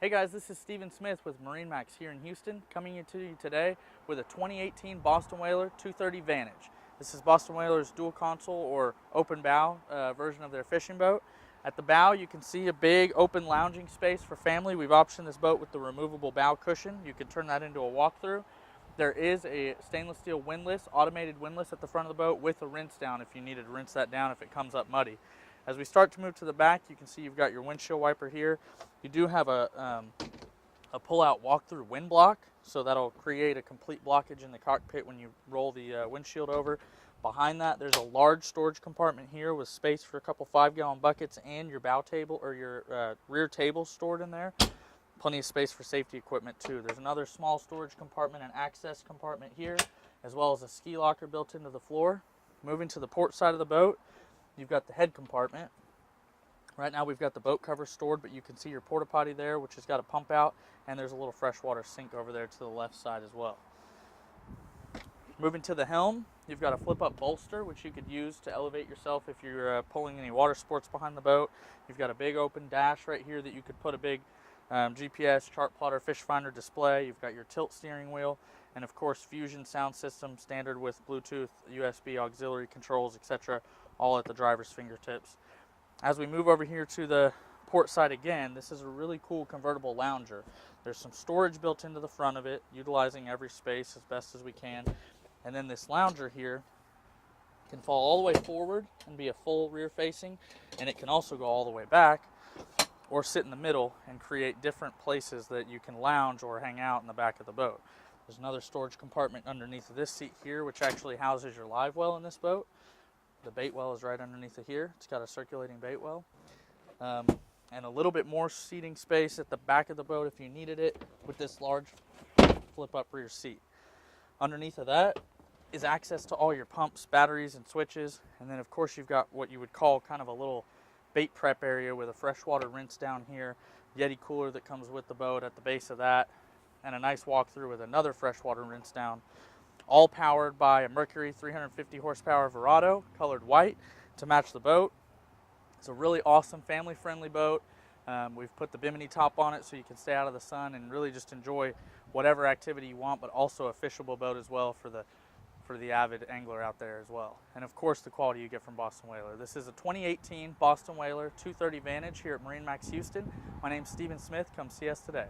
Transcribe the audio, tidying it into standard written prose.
Hey guys, this is Steven Smith with Marinemax here in Houston, coming to you today with a 2018 Boston Whaler 230 Vantage. This is Boston Whaler's dual console or open bow version of their fishing boat. At the bow you can see a big open lounging space for family. We've optioned this boat with the removable bow cushion. You can turn that into a walkthrough. There is a stainless steel windlass, automated windlass at the front of the boat with a rinse down if you needed to rinse that down if it comes up muddy. As we start to move to the back, you can see you've got your windshield wiper here. You do have a pull-out walk-through wind block, so that'll create a complete blockage in the cockpit when you roll the windshield over. Behind that, there's a large storage compartment here with space for a couple 5-gallon buckets and your bow table or your rear table stored in there. Plenty of space for safety equipment too. There's another small storage compartment and access compartment here, as well as a ski locker built into the floor. Moving to the port side of the boat, you've got the head compartment. Right now we've got the boat cover stored, but you can see your porta potty there, which has got a pump out, and there's a little freshwater sink over there to the left side as well. Moving to the helm, you've got a flip-up bolster, which you could use to elevate yourself if you're pulling any water sports behind the boat. You've got a big open dash right here that you could put a big GPS, chart plotter, fish finder display. You've got your tilt steering wheel, and of course Fusion sound system, standard with Bluetooth, USB auxiliary controls, etc., all at the driver's fingertips. As we move over here to the port side again, this is a really cool convertible lounger. There's some storage built into the front of it, utilizing every space as best as we can. And then this lounger here can fall all the way forward and be a full rear facing, and it can also go all the way back or sit in the middle and create different places that you can lounge or hang out in the back of the boat. There's another storage compartment underneath of this seat here, which actually houses your live well in this boat. The bait well is right underneath of here. It's got a circulating bait well. And a little bit more seating space at the back of the boat if you needed it with this large flip-up rear seat. Underneath of that is access to all your pumps, batteries, and switches. And then of course you've got what you would call kind of a little bait prep area with a freshwater rinse down here, Yeti cooler that comes with the boat at the base of that, and a nice walkthrough with another freshwater rinse down. All powered by a Mercury 350 horsepower Verado, colored white to match the boat. It's a really awesome family-friendly boat. We've put the bimini top on it so you can stay out of the sun and really just enjoy whatever activity you want, but also a fishable boat as well for the avid angler out there as well. And of course the quality you get from Boston Whaler. This is a 2018 Boston Whaler 230 Vantage here at Marinemax Houston. My name's Steven Smith. Come see us today.